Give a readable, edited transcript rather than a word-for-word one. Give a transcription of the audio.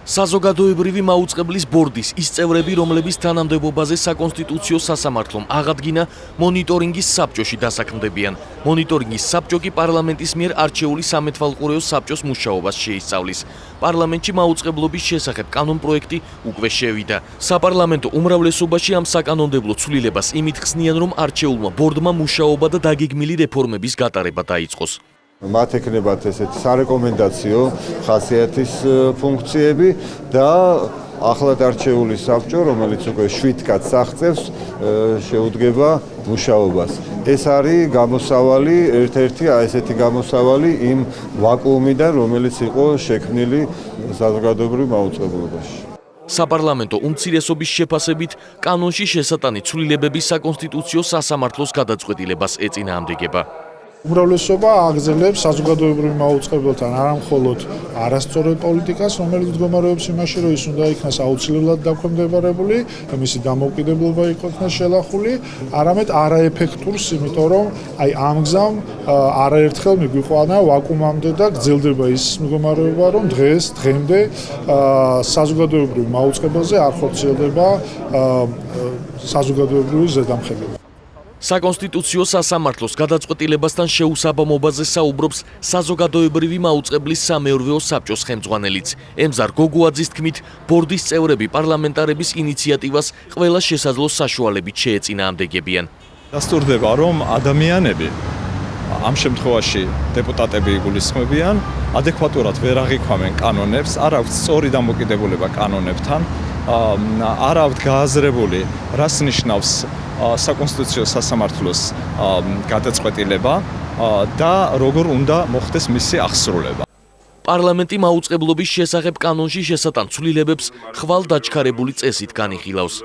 საზოგადოებრივი მაუწყებლის ბორდის ის წევრები, რომლების თანამდებობაზე საკონსტიტუციო სასამართლომ აღადგინა მონიტორინგის საბჭოში დასაქმდებიან. მონიტორინგის საბჭო კი პარლამენტის მიერ არჩეული სამეთვალყურეო საბჭოს მუშაობას შეისწავლის. პარლამენტში მაუწყებლობის შესახებ კანონპროექტი უკვე შევიდა. საპარლამენტო უმრავლესობაში ამ საკანონმდებლო ცვლილებას იმით ხსნიან, რომ არჩეულმა ბორდმა მუშაობა და დაგეგმილი რეფორმების გატარება დაიწყოს. მათ ექნებათ ესეთი სარეკომენდაციო ხასიათის ფუნქციები და ახლად არჩეული საბჭო, რომელიც უკვე 7 კაცს აღწევს, შეუდგება მუშაობას. ეს არის გამოსავალი, ერთ-ერთი ესეთი გამოსავალი იმ ვაკუუმიდან, რომელიც იყო შექმნილი საზოგადოებრივ მაუწყებლობაში. საპარლამენტო უმცირესობის შეფასებით კანონში შესატანი ცვლილებების საკონსტიტუციო სასამართლოს გადაწყვეტილებას ეწინააღმდეგება. უმრავლესობა აგრძელებს საზოგადოებრივ მაუწყებელთან არამხოლოდ არასწორ პოლიტიკას, რომელიც მდგომარეობს იმაში, რომ ის უნდა იქნას აუცილებლად დაქვემდებარებული, მისი დამოუკიდებლობა იქნას შელახული, არამედ არაეფექტურს, იმიტომ რომ ამ გზამ არაერთხელ მიგვიყვანა ვაკუუმამდე და გრძელდება ის მდგომარეობა, რომ დღემდე საზოგადოებრივ მაუწყებელზე არ ხორციელდება საზოგადოებრივი ზედამხედველობა. საკონსტიტუციო სასამართლოს გადაწყვეტილებასთან შეუსაბამობაზე საუბრობს საზოგადოებრივი მაუწყებლის სამეურვეო საბჭოს ხელმძღვანელიც. ემზარ გოგუაძის თქმით, ბორდის წევრები პარლამენტარების ინიციატივას ყველა შესაძლო საშუალებით შეეწინააღმდეგებიან. დასტურდება, რომ ადამიანები, ამ შემთხვევაში დეპუტატები იგულისხმებიან, ადეკვატურად ვერ აღიქვამენ კანონებს, არ აქვთ სწორი დამოკიდებულება კანონებთან, არ აქვთ გააზრებული, რას ნიშნავს საკონსტიტუციო სასამართლოს გადაწყვეტილება და როგორ უნდა მოხდეს მისი აღსრულება. პარლამენტი მაუწყებლობის შესახებ კანონში შესატან ცვლილებებს ხვალ დაჩქარებული წესით განიხილავს.